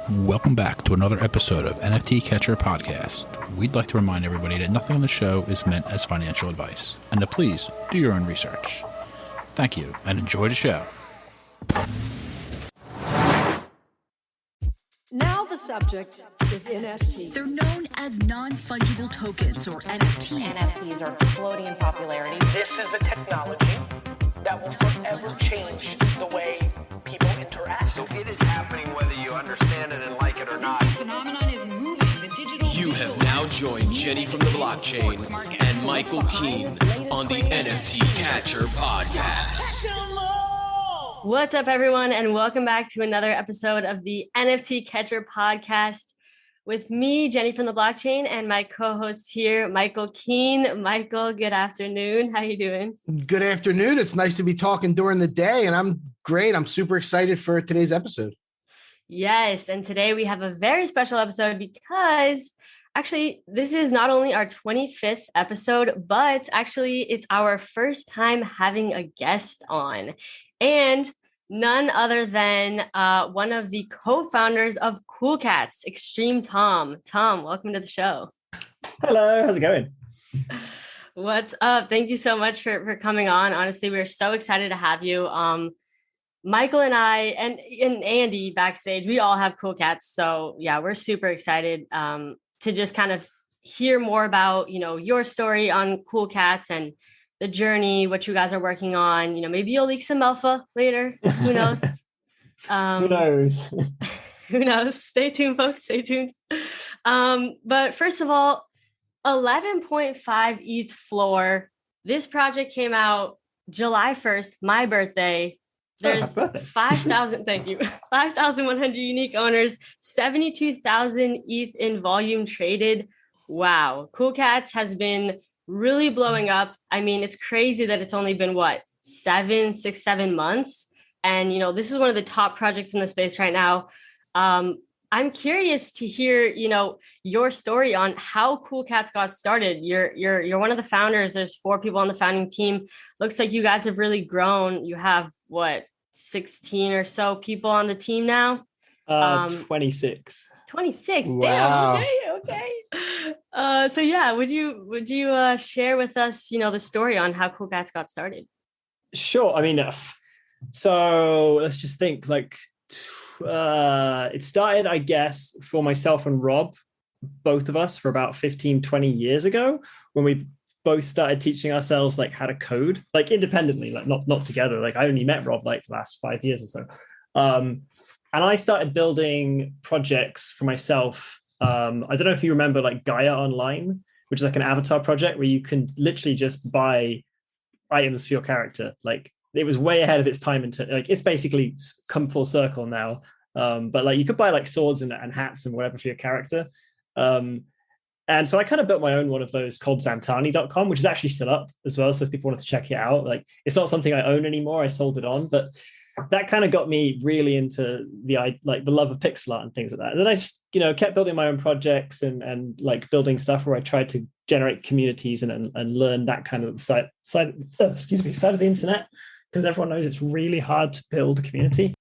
Welcome back to another episode of NFT Catcher Podcast. We'd like to remind everybody that nothing on the show is meant as financial advice, and to please do your own research. Thank you, and enjoy the show. Now the subject is NFTs. They're known as non-fungible tokens, or NFTs. NFTs are exploding in popularity. This is a technology that will forever change the way people interact. So it is happening whether you understand it and like it or not. This phenomenon is moving. The digital. You have now joined Jenny from the Blockchain and Michael Keene on the NFT Catcher Podcast. What's up, everyone, and welcome back to another episode of the NFT Catcher Podcast with me, Jenny from the Blockchain, and my co-host here, Michael Keene. Michael, good afternoon. How you doing? Good afternoon. It's nice to be talking during the day, and I'm great. I'm super excited for today's episode. Yes, and today we have a very special episode because actually this is not only our 25th episode, but actually it's our first time having a guest on. And none other than one of the co-founders of Cool Cats, xtremetom. Tom, welcome to the show. Hello, how's it going? What's up? Thank you so much for coming on. Honestly, we're so excited to have you. Michael and I and Andy backstage, we all have Cool Cats. So yeah, we're super excited to just kind of hear more about, your story on Cool Cats and the journey, what you guys are working on. Maybe you'll leak some alpha later. Who knows? Who knows? Who knows? Stay tuned, folks. Stay tuned. But first of all, 11.5 ETH floor. This project came out July 1st, my birthday. There's 5,000, thank you, 5,100 unique owners, 72,000 ETH in volume traded. Wow. Cool Cats has been really blowing up. I mean, it's crazy that it's only been 7 months. And, this is one of the top projects in the space right now. I'm curious to hear, your story on how Cool Cats got started. You're one of the founders. There's 4 people on the founding team. Looks like you guys have really grown. You have 16 or so people on the team now? 26. 26. Wow. Damn. Okay. So yeah, would you share with us, the story on how Cool Cats got started? Sure. I mean, so let's just think it started, I guess, for myself and Rob, both of us, for about 15, 20 years ago, when we both started teaching ourselves how to code, independently, not together. I only met Rob the last 5 years or so. And I started building projects for myself. I don't know if you remember Gaia Online, which is an avatar project where you can literally just buy items for your character. It was way ahead of its time it's basically come full circle now. But you could buy swords and hats and whatever for your character. And so I kind of built my own one of those called Zantani.com, which is actually still up as well. So if people wanted to check it out, it's not something I own anymore. I sold it on, but that kind of got me really into the love of pixel art and things like that. And then I just, kept building my own projects and building stuff where I tried to generate communities and learn that kind of side of the internet, because everyone knows it's really hard to build a community.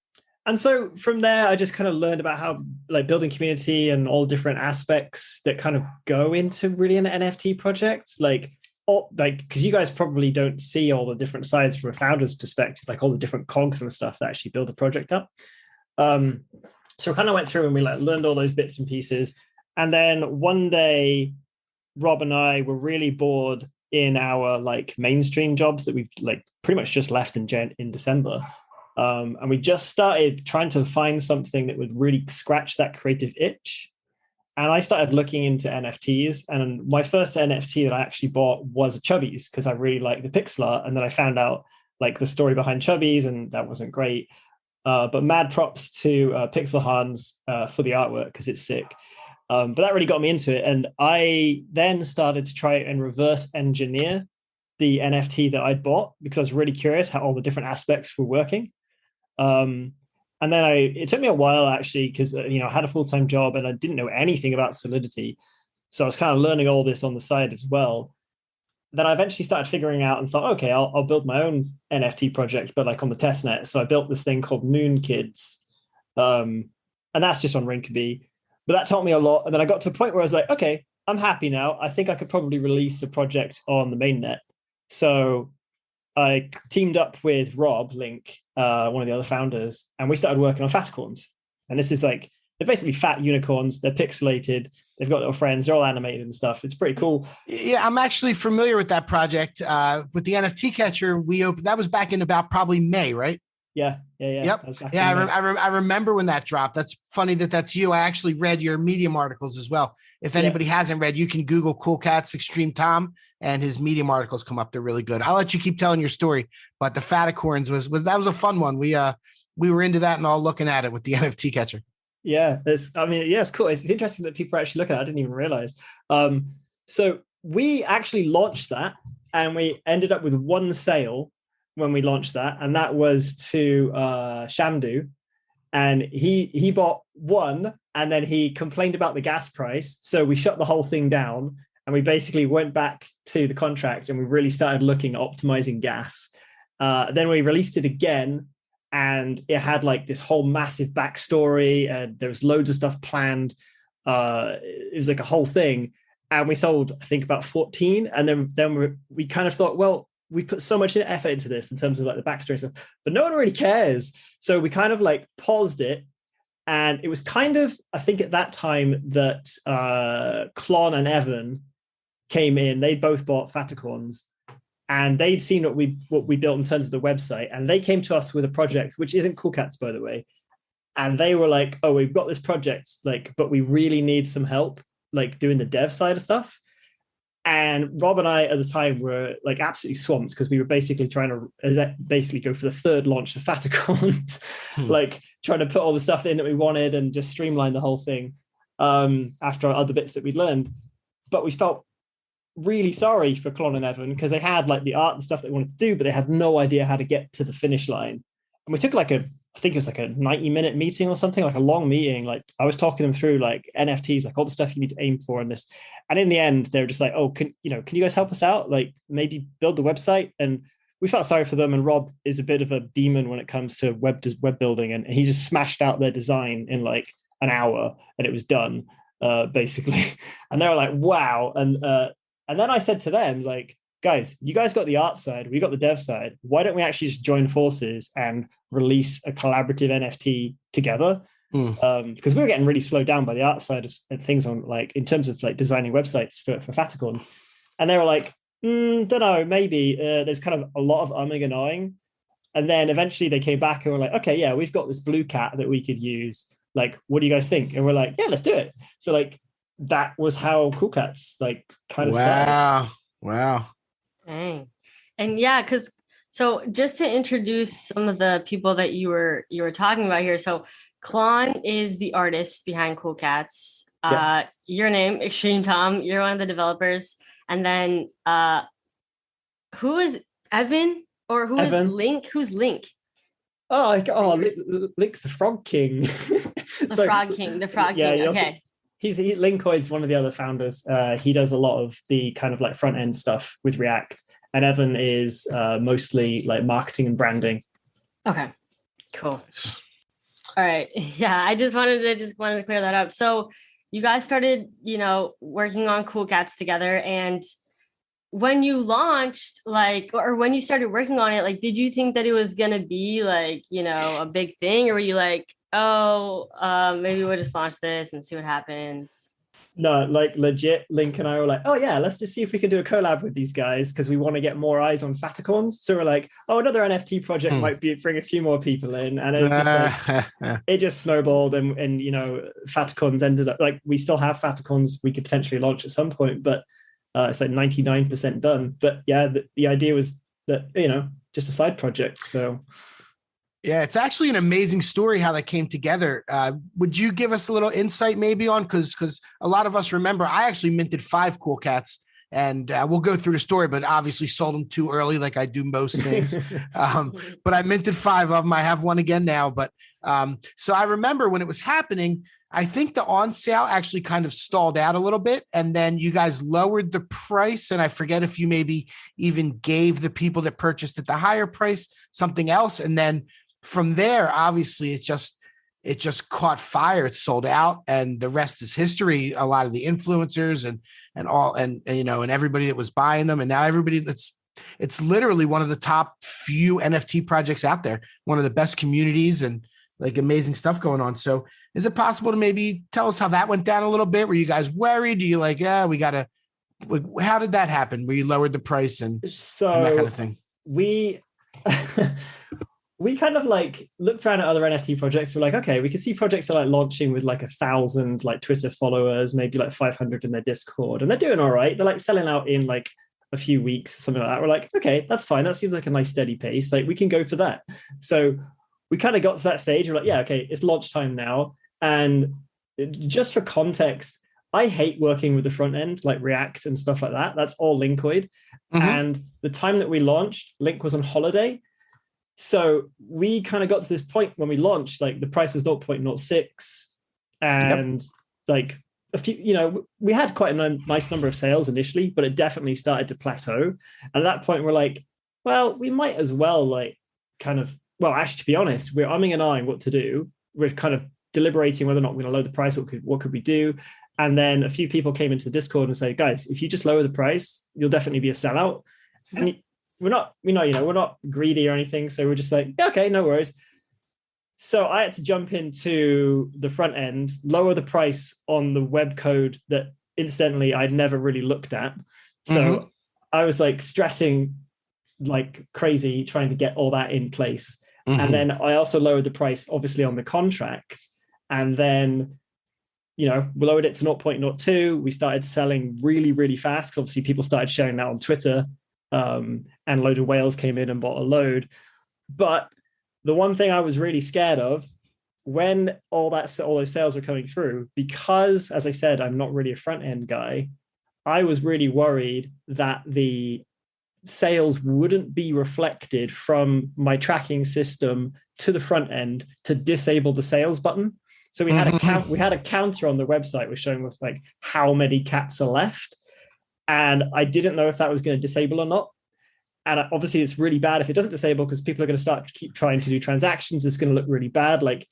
And so from there, I just kind of learned about how building community and all different aspects that kind of go into really an NFT project. Because you guys probably don't see all the different sides from a founder's perspective, all the different cogs and stuff that actually build a project up. So I kind of went through and we learned all those bits and pieces. And then one day, Rob and I were really bored in our mainstream jobs that we've pretty much just left in December. And we just started trying to find something that would really scratch that creative itch. And I started looking into NFTs. And my first NFT that I actually bought was Chubbies, because I really liked the pixel art. And then I found out the story behind Chubbies, and that wasn't great. But mad props to Pixel Hans for the artwork, because it's sick. But that really got me into it. And I then started to try and reverse engineer the NFT that I'd bought, because I was really curious how all the different aspects were working. And then it took me a while, actually, because I had a full-time job and I didn't know anything about Solidity. So I was kind of learning all this on the side as well. Then I eventually started figuring out and thought, okay, I'll build my own NFT project, but on the testnet. So I built this thing called Moon Kids, And that's just on Rinkeby. But that taught me a lot. And then I got to a point where I was like, okay, I'm happy now. I think I could probably release a project on the mainnet. So I teamed up with Rob Link, one of the other founders, and we started working on Faticorns. And this is like, they're basically fat unicorns. They're pixelated. They've got little friends. They're all animated and stuff. It's pretty cool. Yeah, I'm actually familiar with that project. With the NFT catcher, we opened, that was back in about probably May, right? Yeah. Yep. Yeah, I remember when that dropped. That's funny that's you. I actually read your Medium articles as well. If anybody hasn't read, you can Google Cool Cats xtremetom, and his Medium articles come up. They're really good. I'll let you keep telling your story, but the Faticorns was that was a fun one. We were into that and all looking at it with the NFT catcher. Yeah, it's cool. It's interesting that people actually look at it. I didn't even realize. So we actually launched that, and we ended up with one sale when we launched that, and that was to Shamdu, and he bought one, and then he complained about the gas price, so we shut the whole thing down, and we basically went back to the contract, and we really started looking at optimizing gas. Then we released it again, and it had like this whole massive backstory, and there was loads of stuff planned. It was like a whole thing, and we sold, I think, about 14, and then we kind of thought, well, we put so much effort into this in terms of like the backstory stuff, but no one really cares. So we kind of like paused it. And it was kind of, I think at that time that Klon and Evan came in. They both bought Faticorns, and they'd seen what we built in terms of the website. And they came to us with a project, which isn't Cool Cats, by the way. And they were like, oh, we've got this project, like, but we really need some help, like doing the dev side of stuff. And Rob and I at the time were like absolutely swamped because we were basically trying to go for the third launch of Faticorns, like trying to put all the stuff in that we wanted and just streamline the whole thing after other bits that we'd learned. But we felt really sorry for Klon and Evan because they had like the art and stuff they wanted to do, but they had no idea how to get to the finish line. And we took I think it was like a 90-minute meeting or something, like a long meeting. Like I was talking them through like NFTs, like all the stuff you need to aim for in this. And in the end, they were just like, oh, can you guys help us out? Like maybe build the website. And we felt sorry for them. And Rob is a bit of a demon when it comes to web building. And he just smashed out their design in like an hour and it was done, basically. And they were like, wow. And then I said to them, like, guys, you guys got the art side, we got the dev side. Why don't we actually just join forces and release a collaborative NFT together? Because we were getting really slowed down by the art side of things on like in terms of like designing websites for Faticorns. And they were like, don't know, maybe there's kind of a lot of umming and ahhing. And then eventually they came back and were like, okay, yeah, we've got this blue cat that we could use. Like, what do you guys think? And we're like, yeah, let's do it. So like that was how Cool Cats like kind of started. Wow. Dang. And yeah, so just to introduce some of the people that you were talking about here. So Klon is the artist behind Cool Cats. Yeah. Your name, xtremetom, you're one of the developers. And then who is Evan or who Evan. is Link? Who's Link? Link's the Frog King. The Frog King. Yeah, okay. Linkoid's one of the other founders. He does a lot of the kind of like front end stuff with React, and Evan is mostly like marketing and branding. Okay, cool. All right, yeah. I just wanted to clear that up. So you guys started, working on Cool Cats together, and when you launched, or when you started working on it, like, did you think that it was gonna be like, a big thing, or were you like, oh, maybe we'll just launch this and see what happens? No, like legit, Link and I were like, oh yeah, let's just see if we can do a collab with these guys because we want to get more eyes on Faticorns. So we're like, oh, another NFT project might bring a few more people in, and it's just like it just snowballed, and Faticorns ended up like we still have Faticorns we could potentially launch at some point, but it's like 99% done. But yeah, the idea was that just a side project. So. Yeah, it's actually an amazing story how that came together. Would you give us a little insight maybe on, because a lot of us remember I actually minted 5 Cool Cats, and we'll go through the story, but obviously sold them too early like I do most things. But I minted 5 of them. I have one again now. But so I remember when it was happening, I think the on sale actually kind of stalled out a little bit, and then you guys lowered the price. And I forget if you maybe even gave the people that purchased at the higher price something else. And then from there, obviously, it just caught fire. It sold out, and the rest is history. A lot of the influencers and everybody that was buying them, and now it's literally one of the top few NFT projects out there. One of the best communities and like amazing stuff going on. So, is it possible to maybe tell us how that went down a little bit? Were you guys worried? Do you like, we gotta? How did that happen? Where you lowered the price and that kind of thing? We kind of like looked around at other NFT projects. We're like, okay, we can see projects are like launching with like 1,000 like Twitter followers, maybe like 500 in their Discord, and they're doing all right. They're like selling out in like a few weeks, something like that. We're like, okay, that's fine. That seems like a nice steady pace. Like we can go for that. So we kind of got to that stage. We're like, yeah, okay, it's launch time now. And just for context, I hate working with the front end, like React and stuff like that. That's all Linkoid. And the time that we launched, Link was on holiday. So we kind of got to this point when we launched, like the price was 0.06. And like a few, we had quite a nice number of sales initially, but it definitely started to plateau. And at that point, we're like, well, we might as well actually, to be honest, we're umming and ahhing what to do. We're kind of deliberating whether or not we're going to lower the price. What could we do? And then a few people came into the Discord and say, guys, if you just lower the price, you'll definitely be a sellout. And we're not greedy or anything. So we're just like, okay, no worries. So I had to jump into the front end, lower the price on the web code that incidentally I'd never really looked at. So I was like stressing like crazy trying to get all that in place. And then I also lowered the price obviously on the contract. And then we lowered it to 0.02. We started selling really, really fast because obviously people started sharing that on Twitter, and a load of whales came in and bought a load. But the one thing I was really scared of when all those sales are coming through, because as I said, I'm not really a front end guy, I was really worried that the sales wouldn't be reflected from my tracking system to the front end to disable the sales button. So we had a counter on the website was showing us like how many cats are left. And I didn't know if that was going to disable or not. And obviously it's really bad if it doesn't disable because people are going to keep trying to do transactions. It's going to look really bad. Like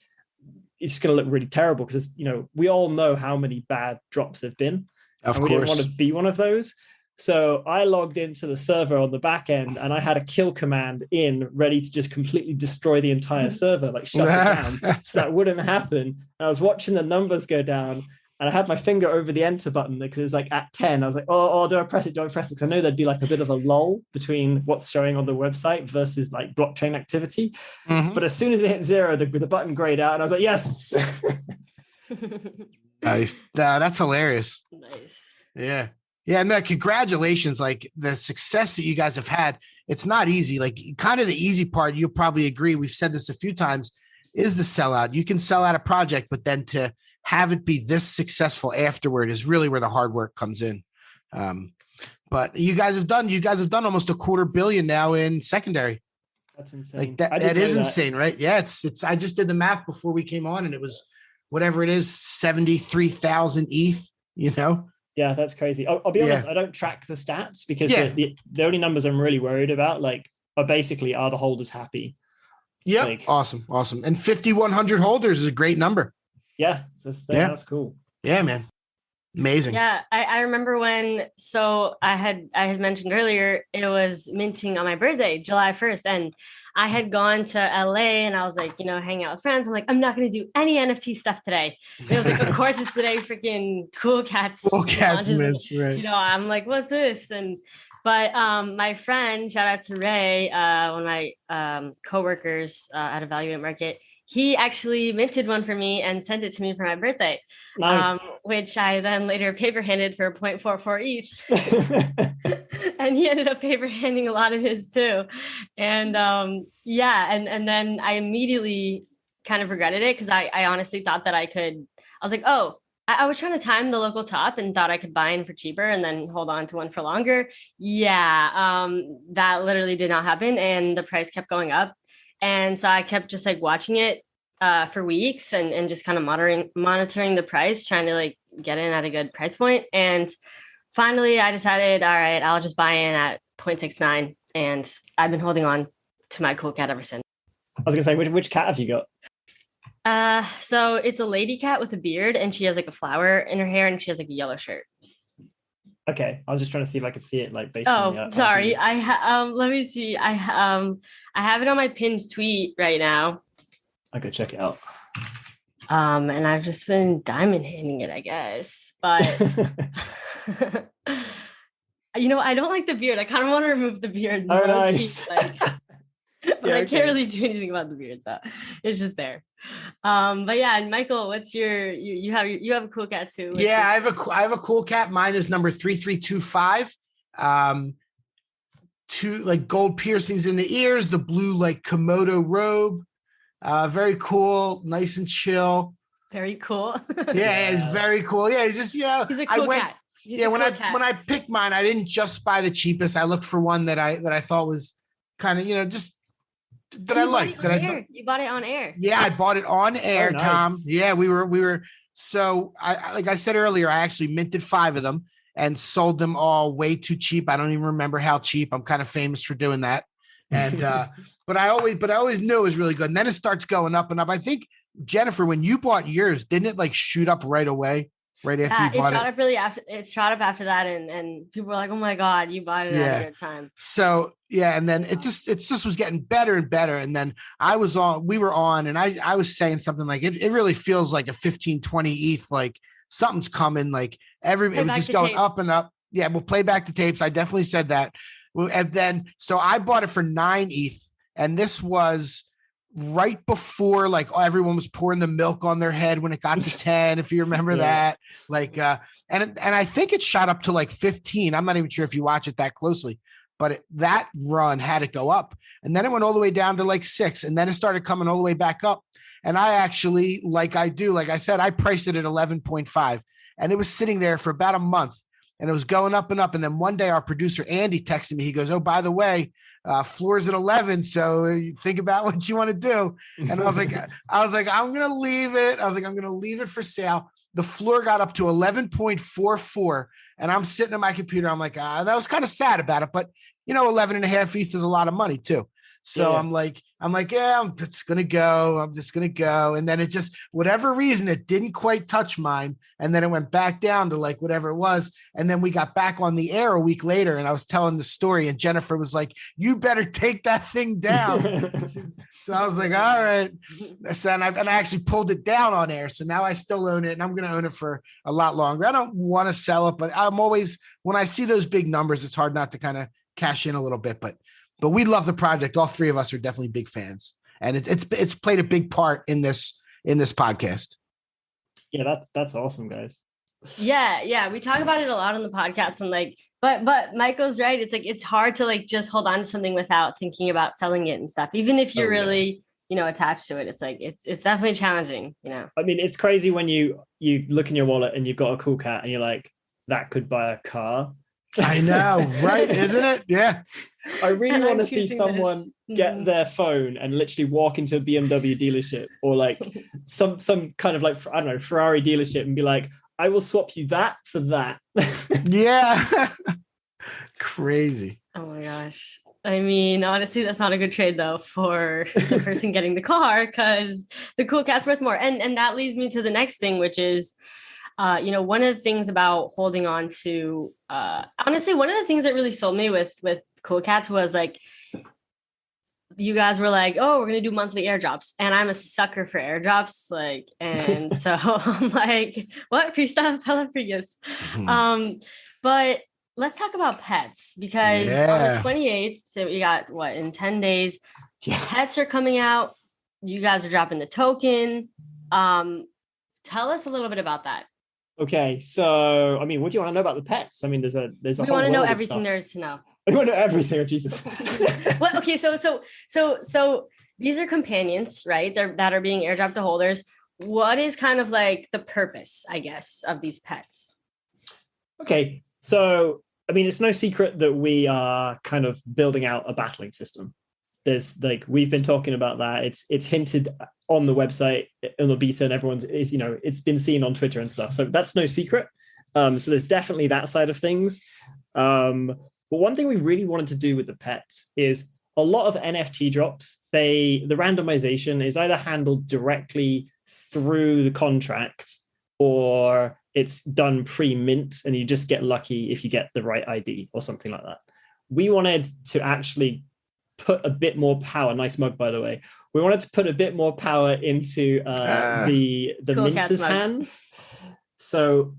it's going to look really terrible because, we all know how many bad drops there've been. Of course. We didn't want to be one of those. So I logged into the server on the back end and I had a kill command in ready to just completely destroy the entire server, like shut it down. So that wouldn't happen. And I was watching the numbers go down and I had my finger over the enter button because it was like at 10. I was like, oh, do I press it? Because I know there'd be like a bit of a lull between what's showing on the website versus like blockchain activity. But as soon as it hit 0, the button grayed out and I was like, yes. Nice. That's hilarious. Nice. Yeah. Yeah, and congratulations, like the success that you guys have had. It's not easy. Like kind of the easy part, you'll probably agree. We've said this a few times, is the sellout. You can sell out a project, but then to have it be this successful afterward is really where the hard work comes in. But you guys have done almost $250 million now in secondary. That's insane. Like that is insane, right? Yeah, it's. I just did the math before we came on, and it was whatever it is, 73,000 ETH. Yeah, that's crazy. I'll be honest, I don't track the stats because the only numbers I'm really worried about are the holders happy? Yeah, awesome. And 5,100 holders is a great number. Yeah, that's cool. Yeah, man. Amazing. Yeah, I remember when, so I had mentioned earlier, it was minting on my birthday, July 1st. And I had gone to LA and I was like, hanging out with friends. I'm like, I'm not going to do any NFT stuff today. And it was like, of course it's the day freaking Cool Cats. Right. I'm like, what's this? But my friend, shout out to Ray, one of my coworkers at Evaluate Market, he actually minted one for me and sent it to me for my birthday, nice. Which I then later paper handed for 0.44 ETH. And he ended up paper handing a lot of his too. And and then I immediately kind of regretted it because I honestly thought that I was like, I was trying to time the local top and thought I could buy in for cheaper and then hold on to one for longer. Yeah, that literally did not happen. And the price kept going up. And so I kept just like watching it for weeks and just kind of monitoring the price, trying to like get in at a good price point. And finally I decided, all right, I'll just buy in at 0.69. And I've been holding on to my Cool Cat ever since. I was going to say, which cat have you got? So it's a lady cat with a beard, and she has like a flower in her hair, and she has like a yellow shirt. Okay, I was just trying to see if I could see it like based on the sorry. Let me see. I have it on my pinned tweet right now. I could check it out. And I've just been diamond handing it, I guess. But I don't like the beard. I kind of want to remove the beard. Oh, nice. But I can't really do anything about the beard, so it's just there. But yeah, and Michael, what's you have a cool cat too? Yeah, I have a cool cat. Mine is number 3325. Two like gold piercings in the ears, the blue like Komodo robe. Very cool, nice and chill. Very cool. Yeah, it's very cool. Yeah, he's just, he's a cool cat. When I picked mine, I didn't just buy the cheapest. I looked for one that I thought was kind of, just that I liked. You bought it on air. Yeah, I bought it on air, nice. Tom. Yeah, we were. So I like I said earlier, I actually minted 5 of them and sold them all way too cheap. I don't even remember how cheap. I'm kind of famous for doing that. And but I always knew it was really good. And then it starts going up and up. I think, Jennifer, when you bought yours, didn't it like shoot up right away? Right after you bought it? It shot up after that, and people were like, "Oh my God, you bought it at a good time." So yeah, and then it just was getting better and better. And then we were on, and I was saying something like it really feels like a 15-20 ETH, like something's coming, like it was just going up and up. Yeah, we'll play back the tapes. I definitely said that. And then so I bought it for 9 ETH, and this was right before like everyone was pouring the milk on their head when it got to 10, if you remember that, like and I think it shot up to like 15. I'm not even sure if you watch it that closely, but that run had it go up, and then it went all the way down to like 6, and then it started coming all the way back up. And I actually, like I said, I priced it at 11.5, and it was sitting there for about a month, and it was going up and up. And then one day our producer Andy texted me, he goes, "Oh, by the way, floor's at 11. So you think about what you want to do." And I was like, I'm going to leave it. I'm going to leave it for sale. The floor got up to 11.44, and I'm sitting at my computer. I'm like, and I was kind of sad about it, but 11 and a half ETH is a lot of money too. So I'm like, yeah, I'm just going to go. And then it just, whatever reason, it didn't quite touch mine. And then it went back down to like whatever it was. And then we got back on the air a week later, and I was telling the story, and Jennifer was like, "You better take that thing down." So I was like, all right. So, and I actually pulled it down on air. So now I still own it, and I'm going to own it for a lot longer. I don't want to sell it, but I'm always, when I see those big numbers, it's hard not to kind of cash in a little bit, but we love the project. All 3 of us are definitely big fans, and it's played a big part in this podcast. Yeah, that's awesome, guys. Yeah, we talk about it a lot on the podcast, and like, but Michael's right. It's like it's hard to like just hold on to something without thinking about selling it and stuff. Even if you're really attached to it, it's like it's definitely challenging. I mean, it's crazy when you look in your wallet and you've got a cool cat, and you're like, that could buy a car. I know, right? Isn't it? Yeah. I really want to see someone get their phone and literally walk into a BMW dealership or like some kind of like, I don't know, Ferrari dealership and be like, "I will swap you that for that." Yeah. Crazy. Oh my gosh. I mean, honestly, that's not a good trade though for the person getting the car, because the cool cat's worth more. And that leads me to the next thing, which is one of the things about holding on to, honestly, one of the things that really sold me with cool cats was like, you guys were like, "Oh, we're going to do monthly airdrops." And I'm a sucker for airdrops. Like, and so I'm like, what? Pre-stuff? Hella previous. But let's talk about pets, because on the 28th, so we got in 10 days, pets are coming out. You guys are dropping the token. Tell us a little bit about that. Okay, so I mean, what do you want to know about the pets? I mean, there's a we whole want to know world of everything stuff. there is to know. I want to know everything. Oh, Jesus. Well, okay, so these are companions, right? That are being airdropped to holders. What is kind of like the purpose, I guess, of these pets? Okay, so I mean, it's no secret that we are kind of building out a battling system. There's like, we've been talking about that. It's hinted on the website in the beta, and it's been seen on Twitter and stuff. So that's no secret. So there's definitely that side of things. But one thing we really wanted to do with the pets is a lot of NFT drops. The randomization is either handled directly through the contract, or it's done pre-mint and you just get lucky if you get the right ID or something like that. We wanted to actually put a bit more power. Nice mug, by the way. We wanted to put a bit more power into the Cool minters' hands. So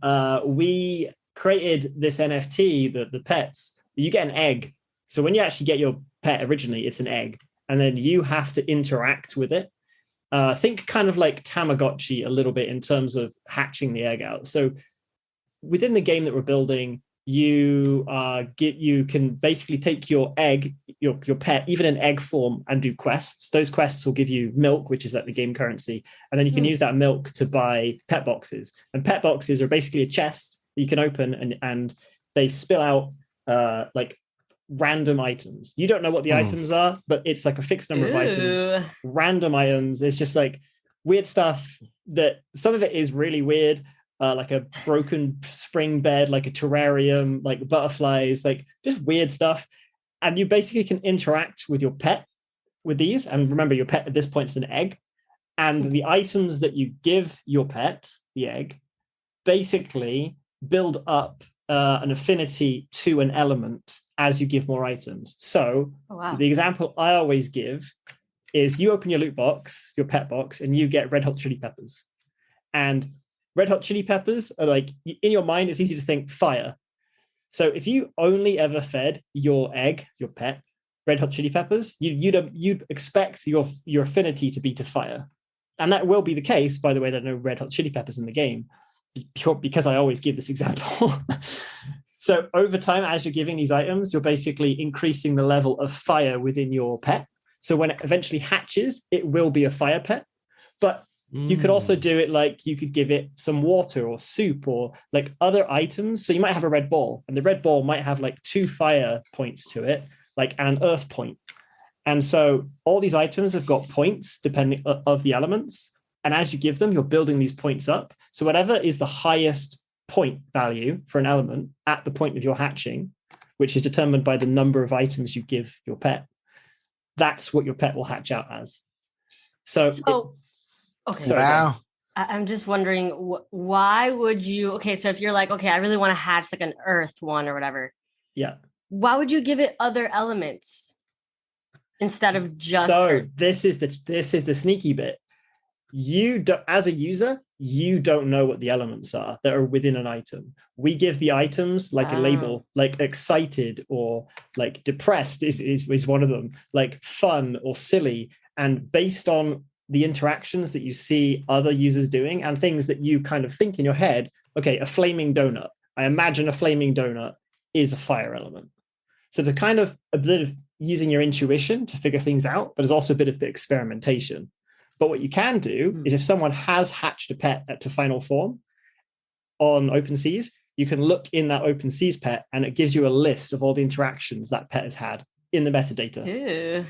we created this NFT, the pets. You get an egg. So when you actually get your pet originally, it's an egg. And then you have to interact with it. Think kind of like Tamagotchi a little bit in terms of hatching the egg out. So within the game that we're building, you can basically take your egg, your pet, even in egg form, and do quests. Those quests will give you milk, which is like the game currency, and then you can use that milk to buy pet boxes. And pet boxes are basically a chest that you can open, and they spill out like random items. You don't know what the items are, but it's like a fixed number of items. Random items. It's just like weird stuff that some of it is really weird. Like a broken spring bed, like a terrarium, like butterflies, like just weird stuff. And you basically can interact with your pet with these. And remember, your pet at this point is an egg. And the items that you give your pet, the egg, basically build up an affinity to an element as you give more items. So the example I always give is you open your loot box, your pet box, and you get Red Hot Chili Peppers. And Red Hot Chili Peppers are like, in your mind, it's easy to think fire. So if you only ever fed your egg, your pet, Red Hot Chili Peppers, you'd expect your affinity to be to fire. And that will be the case, by the way, there are no Red Hot Chili Peppers in the game, because I always give this example. So over time, as you're giving these items, you're basically increasing the level of fire within your pet. So when it eventually hatches, it will be a fire pet. But you could also do it like you could give it some water or soup or like other items. So you might have a red ball, and the red ball might have like 2 fire points to it, like an earth point. And so all these items have got points depending of the elements. And as you give them, you're building these points up. So whatever is the highest point value for an element at the point of your hatching, which is determined by the number of items you give your pet, that's what your pet will hatch out as. Okay. Sorry, wow. I'm just wondering, why would you? Okay, so if you're like, okay, I really want to hatch like an earth one or whatever. Yeah. Why would you give it other elements instead of just? So earth? this is the sneaky bit. You don't, as a user, you don't know what the elements are that are within an item. We give the items like a label, like excited or like depressed is one of them, like fun or silly, and based on the interactions that you see other users doing and things that you kind of think in your head, okay, a flaming donut. I imagine a flaming donut is a fire element. So it's kind of a bit of using your intuition to figure things out, but it's also a bit of the experimentation. But what you can do is if someone has hatched a pet to final form on OpenSeas, you can look in that OpenSeas pet and it gives you a list of all the interactions that pet has had in the metadata. Ew.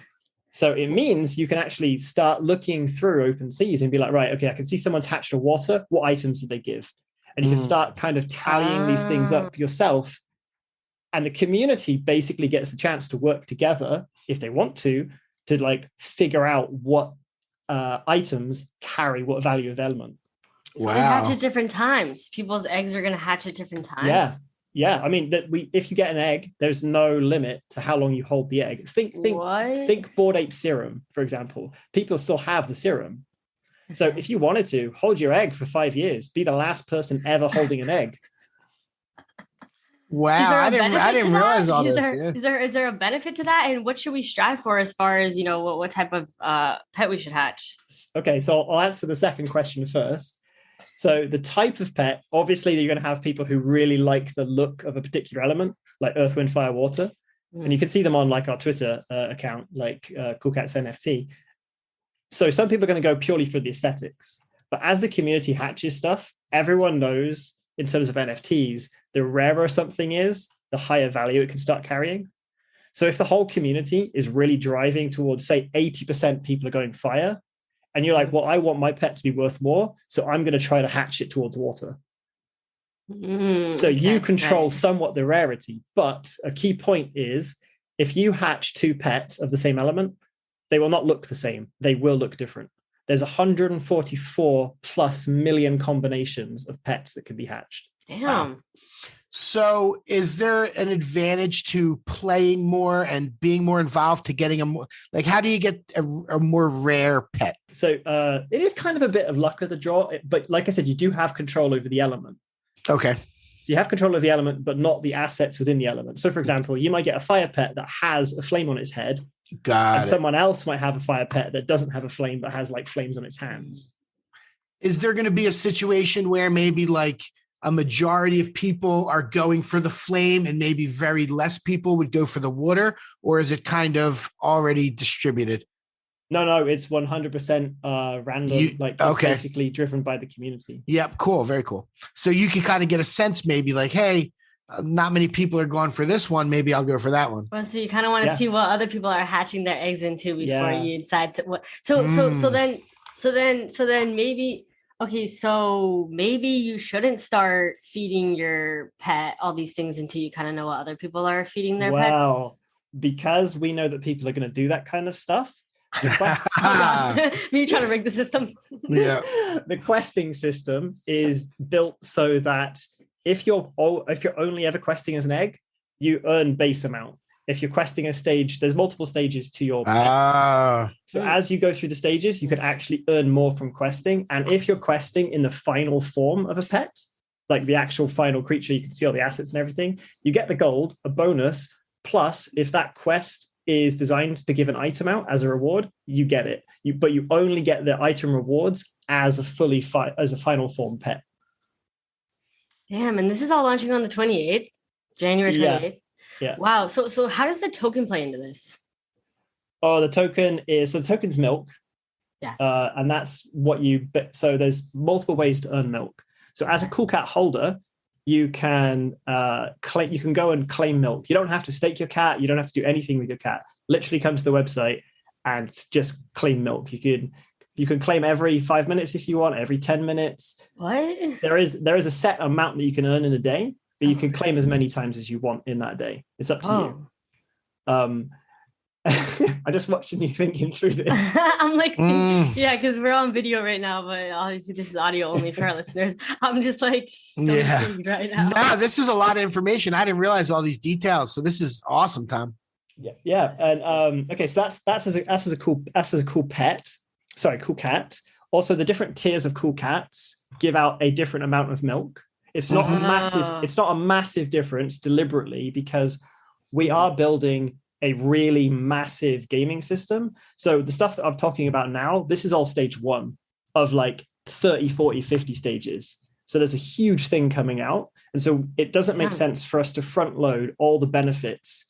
So it means you can actually start looking through OpenSeas and be like, right, okay, I can see someone's hatched a water. What items did they give? And you can start kind of tallying these things up yourself. And the community basically gets the chance to work together, if they want to like figure out what items carry what value of element. So they hatch at different times. People's eggs are going to hatch at different times. Yeah. I mean, if you get an egg, there's no limit to how long you hold the egg. Think Bored Ape serum, for example. People still have the serum. So if you wanted to hold your egg for 5 years, be the last person ever holding an egg. Wow, I didn't realize all this. Is there a benefit to that? And what should we strive for as far as, what type of pet we should hatch? Okay, so I'll answer the second question first. So the type of pet, obviously you're going to have people who really like the look of a particular element, like Earth, Wind, Fire, Water. And you can see them on like our Twitter account, like Cool Cats NFT. So some people are going to go purely for the aesthetics. But as the community hatches stuff, everyone knows in terms of NFTs, the rarer something is, the higher value it can start carrying. So if the whole community is really driving towards, say, 80% people are going fire, and you're like, well, I want my pet to be worth more, so I'm going to try to hatch it towards water. So you control somewhat the rarity. But a key point is, if you hatch 2 pets of the same element, they will not look the same. They will look different. there's 144 plus million combinations of pets that can be hatched. Damn. Wow. So is there an advantage to playing more and being more involved to getting a more, like, how do you get a more rare pet? So it is kind of a bit of luck of the draw, but like I said, you do have control over the element. Okay. So you have control of the element, but not the assets within the element. So for example, you might get a fire pet that has a flame on its head. Got it. Someone else might have a fire pet that doesn't have a flame, but has like flames on its hands. Is there going to be a situation where maybe like a majority of people are going for the flame and maybe very less people would go for the water, or is it kind of already distributed? No, it's 100% random. It's basically driven by the community. Yep. Cool. Very cool. So you can kind of get a sense maybe like, hey, not many people are going for this one. Maybe I'll go for that one. Well, so you kind of want to see what other people are hatching their eggs into before you decide to what. So then maybe, okay, so maybe you shouldn't start feeding your pet all these things until you kind of know what other people are feeding their pets. Wow. Because we know that people are going to do that kind of stuff. Me trying to rig the system. Yeah. The questing system is built so that if you're only ever questing as an egg, you earn base amount. If you're questing a stage, there's multiple stages to your pet. So as you go through the stages, you can actually earn more from questing. And if you're questing in the final form of a pet, like the actual final creature, you can see all the assets and everything, you get the gold, a bonus. Plus, if that quest is designed to give an item out as a reward, you get it. But you only get the item rewards as a as a final form pet. Damn, and this is all launching on the 28th, January 28th. Yeah. Wow. So how does the token play into this? Oh, the token's milk. Yeah. And that's what so there's multiple ways to earn milk. So as a cool cat holder, you can you can go and claim milk. You don't have to stake your cat. You don't have to do anything with your cat. Literally come to the website and just claim milk. You can claim every 5 minutes if you want, every 10 minutes. What? There is a set amount that you can earn in a day, but you can claim as many times as you want in that day. It's up to you. I just watching you thinking through this. I'm like, yeah, because we're on video right now, but obviously this is audio only for our listeners. I'm just like, intrigued right now. No, this is a lot of information. I didn't realize all these details. So this is awesome, Tom. Yeah. And okay, so that's as a cool pet. Sorry, cool cat. Also, the different tiers of cool cats give out a different amount of milk. It's not a massive difference deliberately, because we are building a really massive gaming system. So the stuff that I'm talking about now, this is all stage 1 of like 30, 40, 50 stages. So there's a huge thing coming out. And so it doesn't make sense for us to front load all the benefits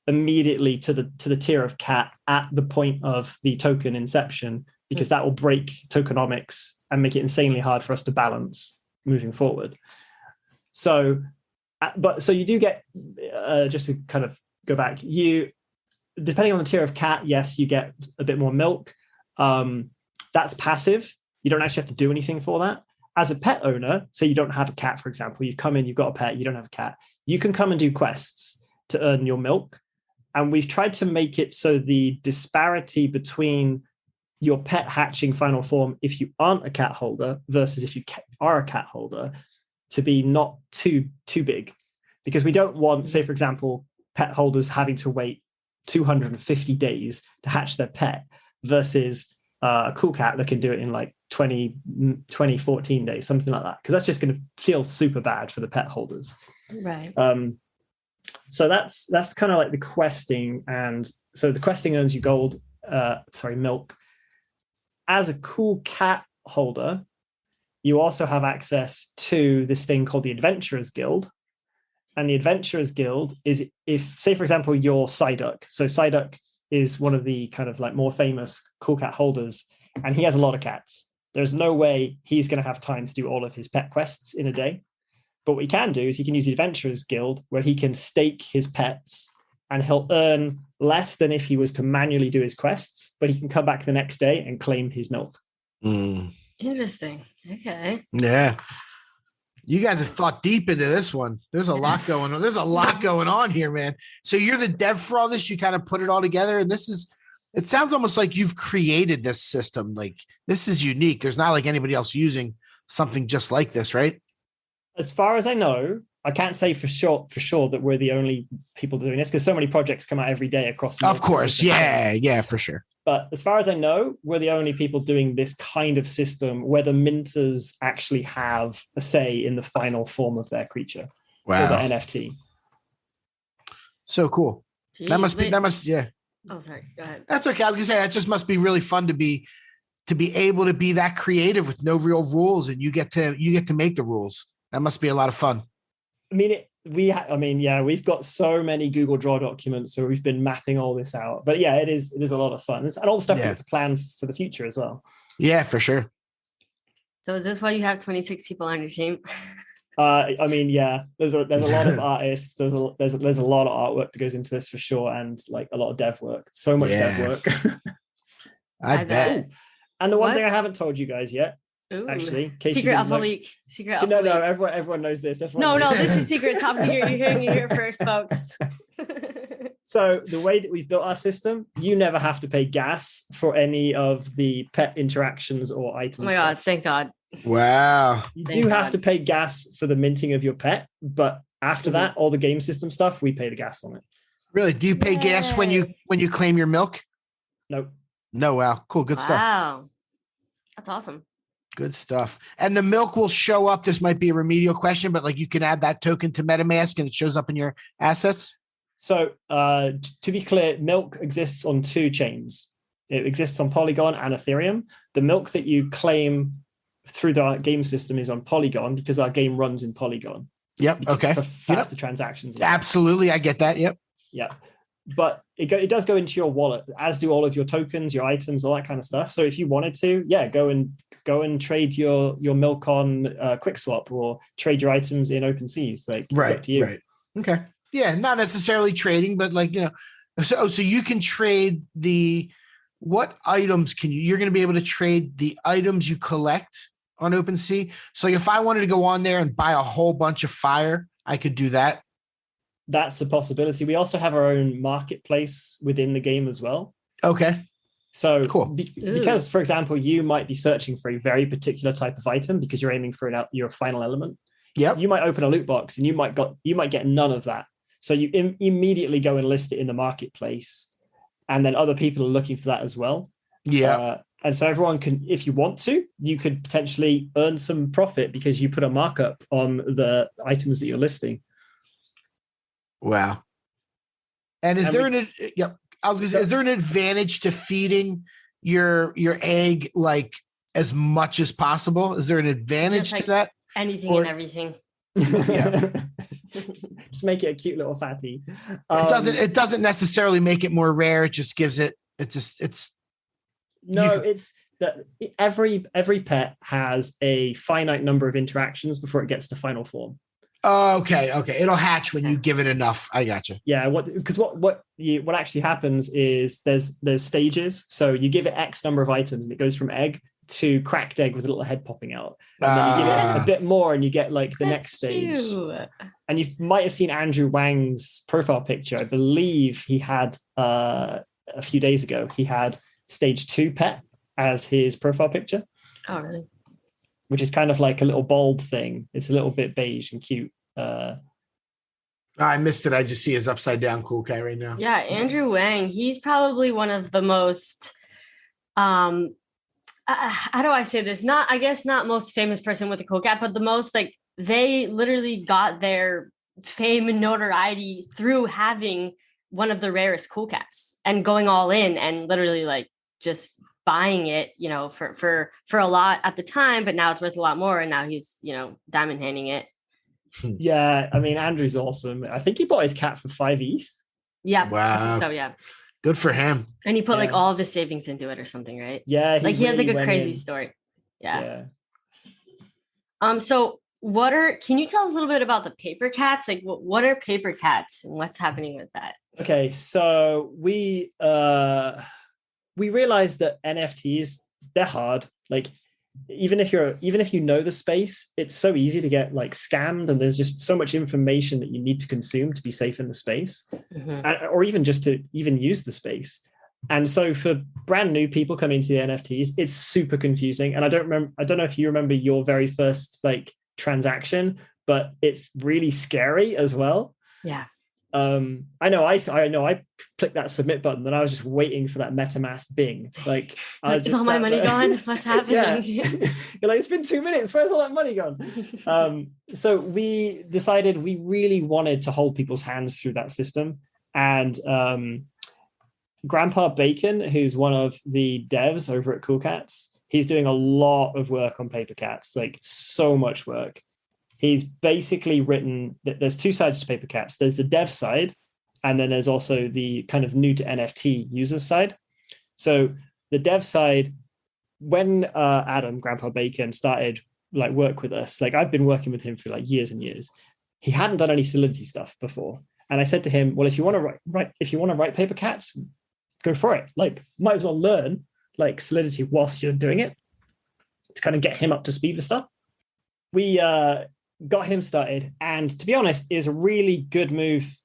immediately to the tier of cat at the point of the token inception, because that will break tokenomics and make it insanely hard for us to balance moving forward. So you do get, just to kind of go back, depending on the tier of cat, yes, you get a bit more milk. That's passive. You don't actually have to do anything for that. As a pet owner, say you don't have a cat, for example, you come in, you've got a pet, you don't have a cat, you can come and do quests to earn your milk. And we've tried to make it so the disparity between your pet hatching final form, if you aren't a cat holder, versus if you are a cat holder, to be not too big. Because we don't want, say, for example, pet holders having to wait 250 days to hatch their pet versus a cool cat that can do it in like 14 days, something like that. Because that's just going to feel super bad for the pet holders. Right. So that's kind of like the questing. And so the questing earns you milk. As a cool cat holder, you also have access to this thing called the Adventurers Guild. And the Adventurers Guild is if, say, for example, you're Psyduck. So Psyduck is one of the kind of like more famous cool cat holders, and he has a lot of cats. There's no way he's going to have time to do all of his pet quests in a day. But what he can do is he can use the Adventurers Guild, where he can stake his pets, and he'll earn less than if he was to manually do his quests, but he can come back the next day and claim his milk. Interesting. Okay. Yeah. You guys have thought deep into this one. There's a lot going on. There's a lot going on here, man. So you're the dev for all this. You kind of put it all together, and this is It sounds almost like you've created this system. Like this is unique. There's not like anybody else using something just like this, right? As far as I know, I can't say for sure that we're the only people doing this because so many projects come out every day across. Of course. Yeah, for sure. But as far as I know, we're the only people doing this kind of system where the minters actually have a say in the final form of their creature or the NFT. So cool. Jeez, yeah. Oh, sorry. Go ahead. That's okay. I was gonna say that just must be really fun to be able to be that creative with no real rules, and you get to make the rules. That must be a lot of fun. I mean, we've got so many Google Draw documents where we've been mapping all this out. But yeah, it is a lot of fun. And all the stuff we have to plan for the future as well. Yeah, for sure. So is this why you have 26 people on your team? I mean, yeah, there's a lot of artists. There's a lot of artwork that goes into this for sure, and like a lot of dev work. So much dev work. I bet. Ooh. And the one thing I haven't told you guys yet, Ooh. actually, secret alpha leak. No, everyone knows this. No, this is secret, top secret. You're hearing it here first, folks. So the way that we've built our system, you never have to pay gas for any of the pet interactions or items. Oh my God, thank God. Wow. You do have to pay gas for the minting of your pet, but after that, all the game system stuff, we pay the gas on it. Really? Do you pay gas when you claim your milk? No. No, wow. Cool. Good stuff. Wow. That's awesome. Good stuff. And the milk will show up. This might be a remedial question, but like you can add that token to MetaMask and it shows up in your assets. So to be clear, milk exists on two chains. It exists on Polygon and Ethereum. The milk that you claim through the game system is on Polygon because our game runs in Polygon. Yep. Okay. For faster transactions. Absolutely. I get that. Yep. Yeah. But it does go into your wallet, as do all of your tokens, your items, all that kind of stuff. So if you wanted to, go and trade your milk on QuickSwap or trade your items in OpenSeas. Like it's up to you. Right. Okay. Yeah. Not necessarily trading, but like, so you can trade what items you're going to be able to trade the items you collect on OpenSea. So if I wanted to go on there and buy a whole bunch of fire, I could do that. That's a possibility. We also have our own marketplace within the game as well. Okay. So cool. Because, for example, you might be searching for a very particular type of item because you're aiming for your final element. Yep. You might open a loot box and you might get none of that. So you immediately go and list it in the marketplace, and then other people are looking for that as well. Yeah. And so everyone can, if you want to, you could potentially earn some profit because you put a markup on the items that you're listing. Wow. And is there an advantage to feeding your egg like as much as possible? Is there an advantage to that? Anything and everything. Yeah. Just make it a cute little fatty. It doesn't necessarily make it more rare. It just gives it it's that every pet has a finite number of interactions before it gets to final form. Okay. It'll hatch when you give it enough. I gotcha. Yeah, what actually happens is there's stages. So you give it X number of items and it goes from egg to cracked egg with a little head popping out. And then you give it a bit more and you get like the next stage. Cute. And you might have seen Andrew Wang's profile picture. I believe he had a few days ago, he had stage 2 pet as his profile picture. Oh, really? Which is kind of like a little bald thing. It's a little bit beige and cute. I missed it. I just see his upside down cool guy right now. Yeah, Andrew Wang. He's probably one of the most, how do I say this? Not most famous person with a cool cat, but the most like they literally got their fame and notoriety through having one of the rarest cool cats and going all in and literally like just buying it, for a lot at the time, but now it's worth a lot more. And now he's, diamond handing it. Yeah. I mean, Andrew's awesome. I think he bought his cat for 5 ETH. Yeah. Wow. So yeah. Good for him. And he put like all of his savings into it or something, right? Yeah. He has like a crazy story. Yeah. So can you tell us a little bit about the paper cats? Like what are paper cats and what's happening with that? Okay. So we realized that NFTs, they're hard. Like even if you know the space, it's so easy to get like scammed, and there's just so much information that you need to consume to be safe in the space, or even just to even use the space. And so for brand new people coming into the NFTs, it's super confusing. And I don't know if you remember your very first like transaction, but it's really scary as well. Yeah. I know I clicked that submit button and I was just waiting for that MetaMask bing. Like, is all my money gone? What's happening? You're like, it's been 2 minutes. Where's all that money gone? So we decided we really wanted to hold people's hands through that system. And Grandpa Bacon, who's one of the devs over at Cool Cats, he's doing a lot of work on Paper Cats, like so much work. He's basically written that there's two sides to Paper Cats. There's the dev side, and then there's also the kind of new to NFT users side. So the dev side, when Adam, Grandpa Bacon, started like work with us, like I've been working with him for like years and years. He hadn't done any Solidity stuff before. And I said to him, well, if you want to write Paper Cats, go for it. Like, might as well learn like Solidity whilst you're doing it to kind of get him up to speed with stuff. We got him started, and to be honest, it was a really good move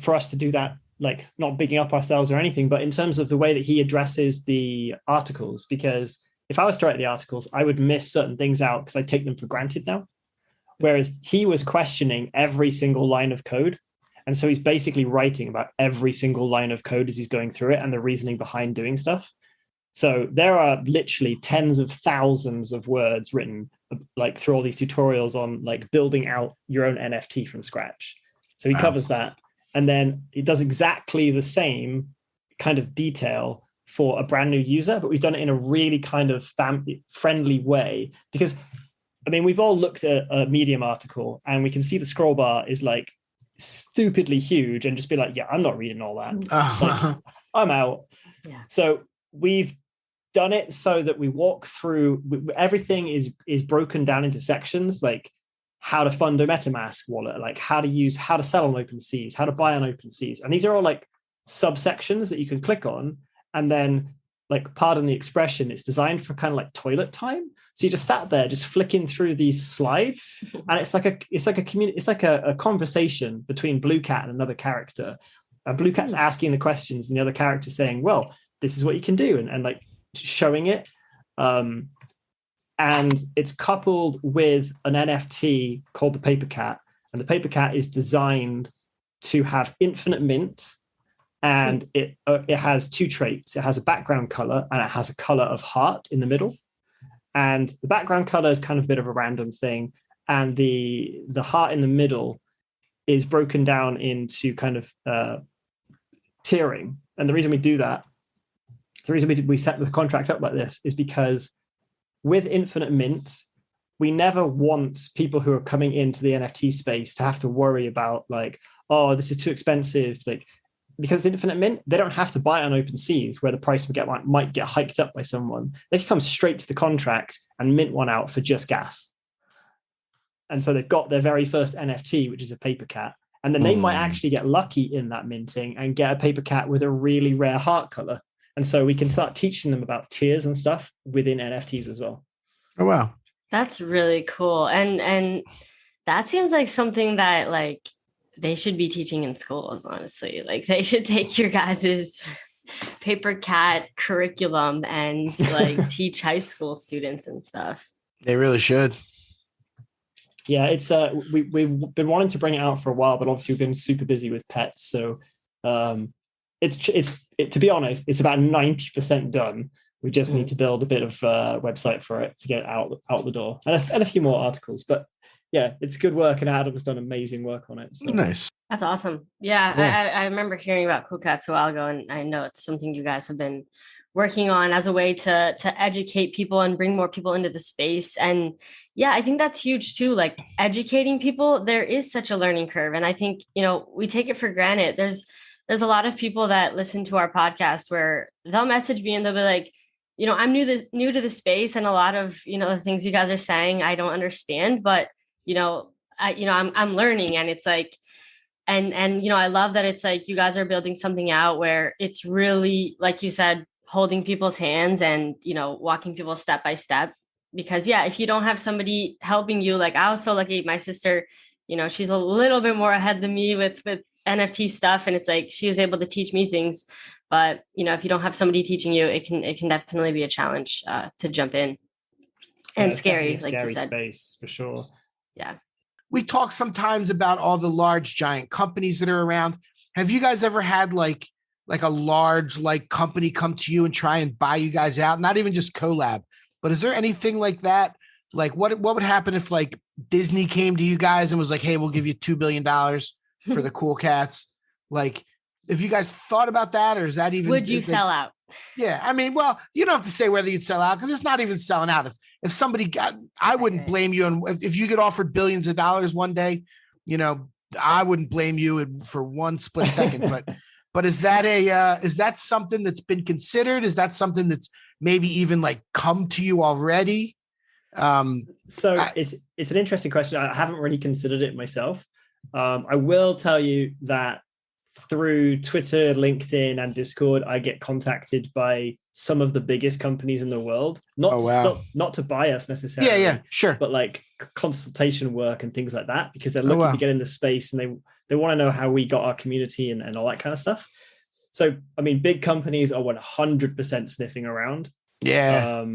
for us to do that, like not bigging up ourselves or anything, but in terms of the way that he addresses the articles, because if I was to write the articles, I would miss certain things out because I take them for granted now. Whereas he was questioning every single line of code. And so he's basically writing about every single line of code as he's going through it and the reasoning behind doing stuff. So there are literally tens of thousands of words written like through all these tutorials on like building out your own NFT from scratch. So he covers that. And then he does exactly the same kind of detail for a brand new user, but we've done it in a really kind of family-friendly way. Because, I mean, we've all looked at a Medium article and we can see the scroll bar is like stupidly huge and just be like, yeah, I'm not reading all that. Like, I'm out. Yeah. So we've done it so that we walk through, everything is broken down into sections, like how to fund a MetaMask wallet, like how to sell on OpenSeas, how to buy on OpenSeas. And these are all like subsections that you can click on. And then, like, pardon the expression, it's designed for kind of like toilet time. So you just sat there just flicking through these slides, and it's like a conversation between Blue Cat and another character. And Blue Cat's asking the questions and the other character saying, well, this is what you can do, and like showing it. And it's coupled with an NFT called the Paper Cat. And the Paper Cat is designed to have infinite mint. And it has two traits. It has a background color and it has a color of heart in the middle. And the background color is kind of a bit of a random thing. And the heart in the middle is broken down into kind of tiering. And the reason we do that, the reason we set the contract up like this is because with infinite mint, we never want people who are coming into the NFT space to have to worry about like, oh, this is too expensive. Like, because infinite mint, they don't have to buy it on OpenSeas where the price might get hiked up by someone. They can come straight to the contract and mint one out for just gas. And so they've got their very first NFT, which is a Paper Cat. And then they might actually get lucky in that minting and get a Paper Cat with a really rare heart color. And so we can start teaching them about tiers and stuff within NFTs as well. Oh, wow. That's really cool. And that seems like something that like they should be teaching in schools, honestly. Like they should take your guys's Paper Cat curriculum and like teach high school students and stuff. They really should. Yeah, it's we've been wanting to bring it out for a while, but obviously we've been super busy with pets. So it's to be honest, it's about 90% done. We just need to build a bit of website for it to get it out the door, and a few more articles. But yeah, it's good work, and Adam's done amazing work on it. So. Nice. That's awesome. Yeah. I remember hearing about Cool Cats a while ago, and I know it's something you guys have been working on as a way to educate people and bring more people into the space. And yeah, I think that's huge too. Like educating people, there is such a learning curve. And I think, we take it for granted. There's a lot of people that listen to our podcast where they'll message me and they'll be like, I'm new to the space, and a lot of, the things you guys are saying, I don't understand, but, I'm learning. And it's like, and I love that it's like you guys are building something out where it's really, like you said, holding people's hands and, walking people step by step. Because yeah, if you don't have somebody helping you, like I was so lucky, my sister, she's a little bit more ahead than me with NFT stuff. And it's like, she was able to teach me things, But if you don't have somebody teaching you, it can definitely be a challenge to jump in, and it's scary, definitely a like you said. space for sure. Yeah. We talk sometimes about all the large giant companies that are around. Have you guys ever had like a large company come to you and try and buy you guys out? Not even just collab, but is there anything like that? Like what would happen if like Disney came to you guys and was like, hey, we'll give you $2 billion for the Cool Cats? Like, if you guys thought about that, or is that even, would you sell out? Yeah. I mean, well, you don't have to say whether you'd sell out, because it's not even selling out. If somebody I wouldn't blame you. And if you get offered billions of dollars one day, I wouldn't blame you for one split second. But is that something that's been considered? Is that something that's maybe even like come to you already? It's an interesting question. I haven't really considered it myself. I will tell you that through Twitter, LinkedIn, and Discord, I get contacted by some of the biggest companies in the world. Not to buy us necessarily. Yeah, sure. But like consultation work and things like that, because they're looking to get in the space, and they want to know how we got our community and all that kind of stuff. So, I mean, big companies are 100% sniffing around. Yeah.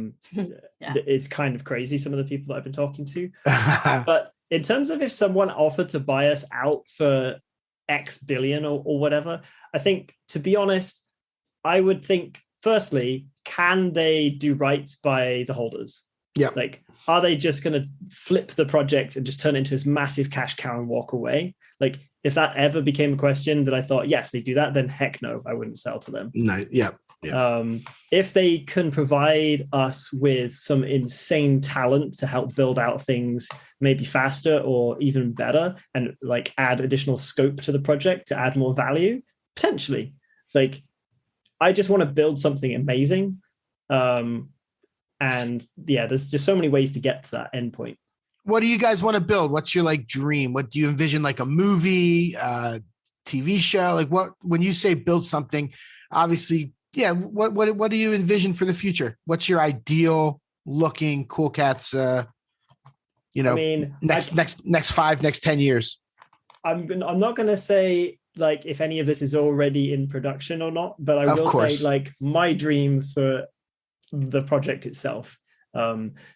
It's kind of crazy, some of the people that I've been talking to. But in terms of if someone offered to buy us out for X billion or whatever, I think, to be honest, I would think, firstly, can they do right by the holders? Yeah. Like, are they just going to flip the project and just turn it into this massive cash cow and walk away? Like, if that ever became a question that I thought, yes, they do that, then heck no, I wouldn't sell to them. No, yeah. If they can provide us with some insane talent to help build out things maybe faster or even better, and like add additional scope to the project to add more value, potentially. Like, I just want to build something amazing. And yeah, there's just so many ways to get to that endpoint. What do you guys want to build? What's your like dream? What do you envision? Like a movie, TV show? Like what, when you say build something, obviously, yeah. What do you envision for the future? What's your ideal looking Cool Cats? Next 5, next 10 years. I'm not going to say like if any of this is already in production or not, but I will say like my dream for the project itself.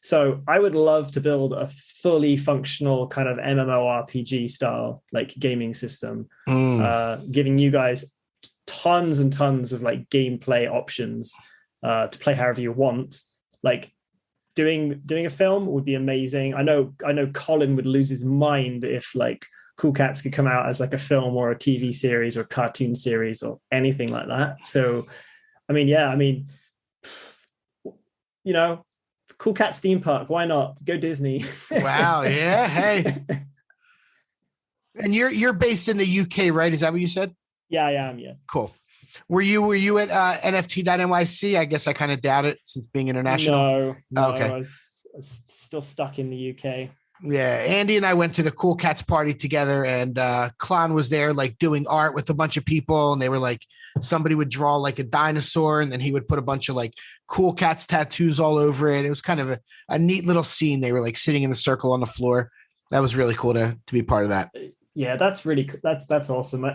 So I would love to build a fully functional kind of MMORPG style like gaming system, giving you guys tons and tons of like gameplay options to play however you want. Like doing a film would be amazing. I know Colin would lose his mind if like Cool Cats could come out as like a film or a TV series or a cartoon series or anything like that. So Cool Cats theme park, why not? Go Disney. Wow, yeah. Hey. And you're based in the UK, right? Is that what you said? Yeah, I am, yeah. Cool. Were you at NFT.nyc? I guess I kind of doubt it since being international. No, okay. I was still stuck in the UK. Yeah, Andy and I went to the Cool Cats party together, and Klon was there like doing art with a bunch of people, and they were like, somebody would draw like a dinosaur, and then he would put a bunch of like Cool Cats tattoos all over it. It was kind of a neat little scene. They were like sitting in the circle on the floor. That was really cool to be part of that. Yeah, that's really that's awesome.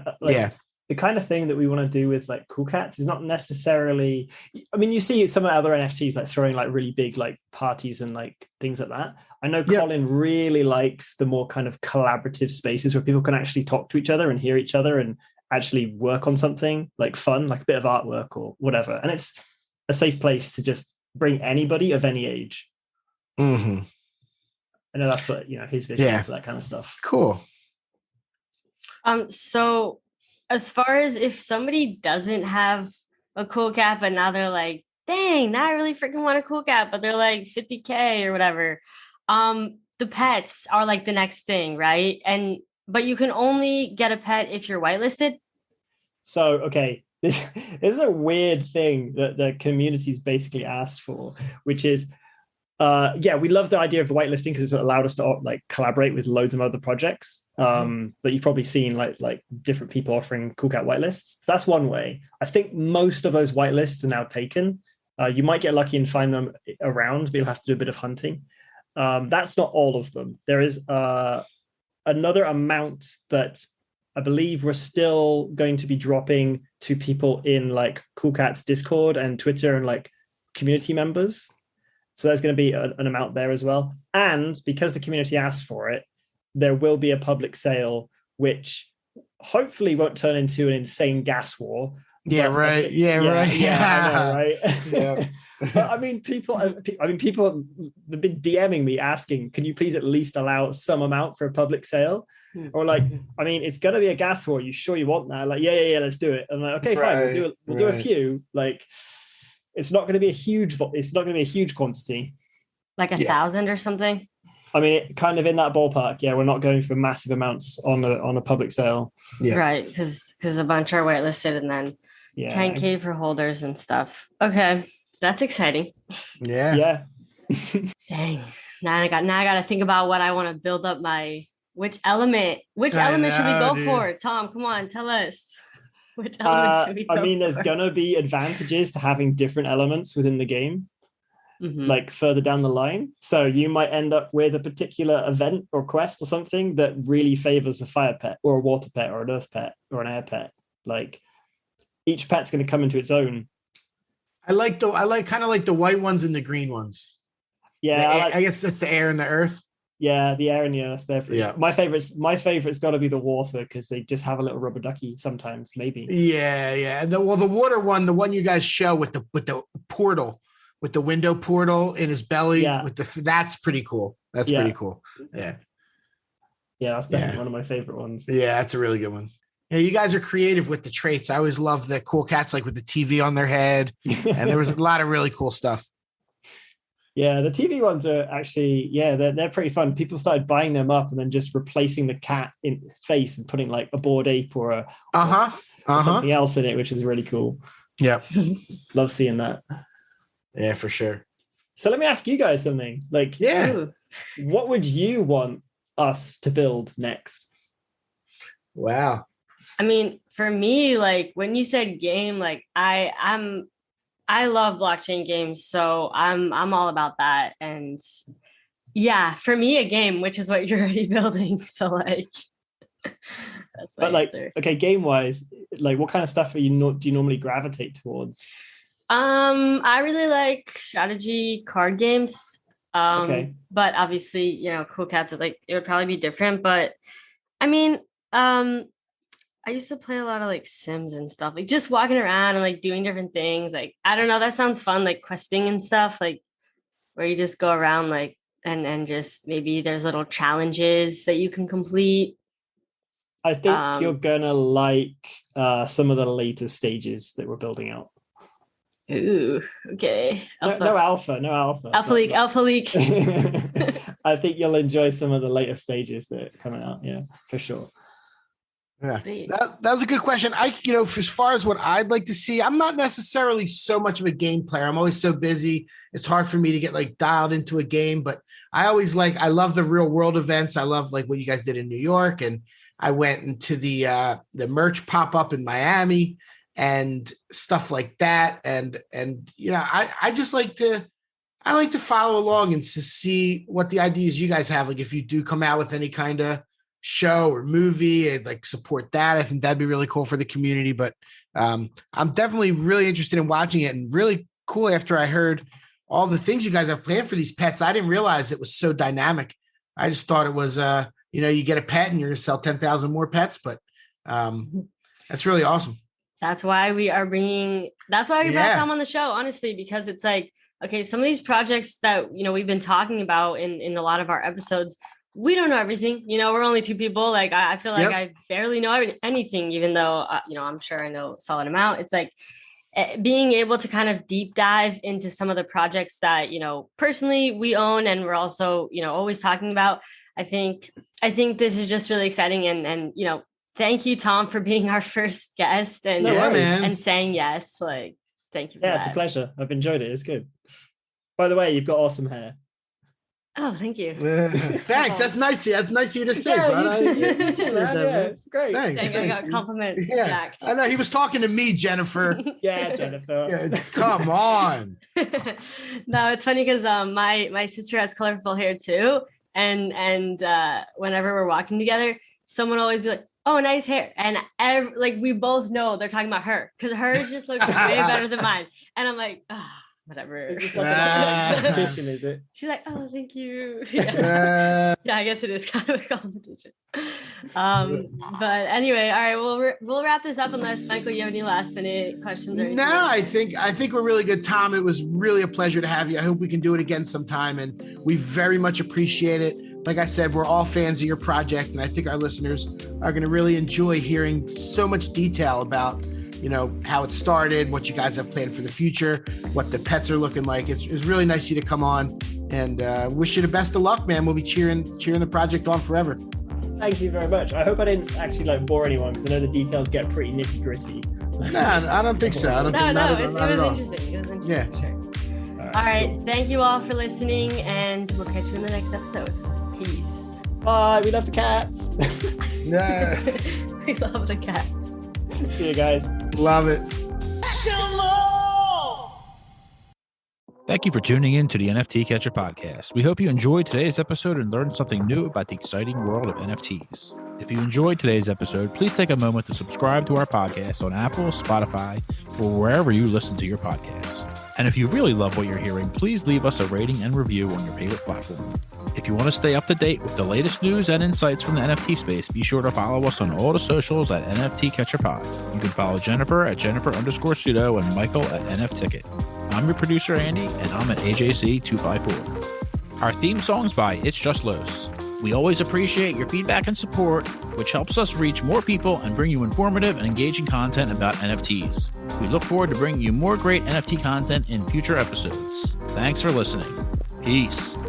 The kind of thing that we want to do with like Cool Cats is not necessarily, I mean, you see some of the other NFTs like throwing like really big like parties and like things like that. I know Colin really likes the more kind of collaborative spaces where people can actually talk to each other and hear each other and actually work on something like fun, like a bit of artwork or whatever. And it's a safe place to just bring anybody of any age. Mm-hmm. I know that's what, his vision for that kind of stuff. Cool. So as far as if somebody doesn't have a Cool Cat, but now they're like, dang, now I really freaking want a Cool Cat, but they're like 50K or whatever. The pets are like the next thing, right? But you can only get a pet if you're whitelisted. So, okay, this is a weird thing that the community's basically asked for, which is, we love the idea of the whitelisting because it's allowed us to like collaborate with loads of other projects that you've probably seen, like different people offering Cool Cat whitelists. So that's one way. I think most of those whitelists are now taken. You might get lucky and find them around, but you'll have to do a bit of hunting. That's not all of them. There is another amount that I believe we're still going to be dropping to people in like Cool Cats Discord and Twitter and like community members. So there's going to be an amount there as well. And because the community asked for it, there will be a public sale, which hopefully won't turn into an insane gas war. Yeah, right. Right. Yeah, I know, right? Yeah. But I mean, people have been DMing me asking, can you please at least allow some amount for a public sale? Or like, I mean, it's gonna be a gas war. You sure you want that? Like, yeah, let's do it. I'm like, okay, fine, we'll do a few. Like, it's not gonna be a huge quantity. Like 1,000 or something. I mean, kind of in that ballpark. Yeah, we're not going for massive amounts on a public sale. Yeah. Right, because a bunch are whitelisted, and then 10K for holders and stuff. Okay, that's exciting. Yeah. Dang. Now I got to think about what I want to build up my. Which element should we go for? Tom, come on, tell us. Which element should we go for? I mean, there's gonna be advantages to having different elements within the game. Like further down the line. So you might end up with a particular event or quest or something that really favors a fire pet or a water pet or an earth pet or an air pet. Like each pet's going to come into its own. I like kind of like the white ones and the green ones. Yeah. I guess that's the air and the earth. Yeah, the air and the earth. My favorite's got to be the water because they just have a little rubber ducky sometimes, maybe. Yeah. The water one, the one you guys show with the portal. With the window portal in his belly, that's pretty cool. That's pretty cool. Yeah, that's definitely one of my favorite ones. Yeah, that's a really good one. Yeah, you guys are creative with the traits. I always love the cool cats, like with the TV on their head, and there was a lot of really cool stuff. Yeah, the TV ones are actually, they're pretty fun. People started buying them up and then just replacing the cat in face and putting like a bored ape or something else in it, which is really cool. Yeah, love seeing that. Yeah, for sure. So let me ask you guys something. Like, what would you want us to build next? Wow. I mean, for me, like when you said game, like I love blockchain games, so I'm all about that. And yeah, for me, a game, which is what you're already building. So like, that's my answer. Okay, game wise, like what kind of stuff do you normally gravitate towards? I really like strategy card games. But obviously, Cool Cats, like it would probably be different. But I mean, I used to play a lot of like Sims and stuff, like just walking around and like doing different things. Like, I don't know, that sounds fun, like questing and stuff, like where you just go around like and just maybe there's little challenges that you can complete. I think you're gonna like some of the later stages that we're building out. Ooh, okay. No alpha. Alpha leak. I think you'll enjoy some of the later stages that are coming out. Yeah, for sure. Yeah, that was a good question. As far as what I'd like to see, I'm not necessarily so much of a game player. I'm always so busy. It's hard for me to get like dialed into a game, but I love the real world events. I love like what you guys did in New York, and I went into the merch pop up in Miami and stuff like that. And I just like to follow along and to see what the ideas you guys have. Like if you do come out with any kind of show or movie, I'd like support that. I think that'd be really cool for the community. But I'm definitely really interested in watching it, and really cool after I heard all the things you guys have planned for these pets. I didn't realize it was so dynamic. I just thought it was, you get a pet and you're going to sell 10,000 more pets, but that's really awesome. That's why we brought Tom on the show, honestly, because it's like, okay, some of these projects that, we've been talking about in a lot of our episodes, we don't know everything. We're only two people. Like, I feel like I barely know anything, even though, I'm sure I know a solid amount. It's like being able to kind of deep dive into some of the projects that, personally we own and we're also, always talking about. I think this is just really exciting. And thank you, Tom, for being our first guest and saying yes. Like, thank you for that. It's a pleasure. I've enjoyed it. It's good. By the way, you've got awesome hair. Oh, thank you. Thanks. That's nice. That's nice of you to say. It's great. Thanks. I got compliment. Yeah, I know he was talking to me, Jennifer. Jennifer. Come on. No, it's funny because my sister has colorful hair too, and whenever we're walking together, someone always be like, oh, nice hair. And like we both know they're talking about her because hers just looks way better than mine. And I'm like, whatever. Is this like a competition, is it? She's like, oh, thank you. Yeah, I guess it is kind of a competition. But anyway, all right, we'll wrap this up unless Michael, you have any last minute questions or anything? No, I think we're really good, Tom. It was really a pleasure to have you. I hope we can do it again sometime, and we very much appreciate it. Like I said, we're all fans of your project, and I think our listeners are going to really enjoy hearing so much detail about, you know, how it started, what you guys have planned for the future, what the pets are looking like. It's really nice of you to come on, and wish you the best of luck, man. We'll be cheering the project on forever. Thank you very much. I hope I didn't actually bore anyone because I know the details get pretty nitty gritty. No, I don't think so. It was interesting. It was interesting. Yeah. Sure. All right. Thank you all for listening, and we'll catch you in the next episode. Peace. Bye. We love the cats. Yeah. We love the cats. See you guys. Love it. Thank you for tuning in to the NFT Catcher Podcast. We hope you enjoyed today's episode and learned something new about the exciting world of NFTs. If you enjoyed today's episode, please take a moment to subscribe to our podcast on Apple, Spotify, or wherever you listen to your podcasts. And if you really love what you're hearing, please leave us a rating and review on your favorite platform. If you want to stay up to date with the latest news and insights from the NFT space, be sure to follow us on all the socials at NFT Catcher Pod. You can follow Jennifer at Jennifer_pseudo and Michael at NFTicket. I'm your producer, Andy, and I'm at AJC254. Our theme song's by It's Just Los. We always appreciate your feedback and support, which helps us reach more people and bring you informative and engaging content about NFTs. We look forward to bringing you more great NFT content in future episodes. Thanks for listening. Peace.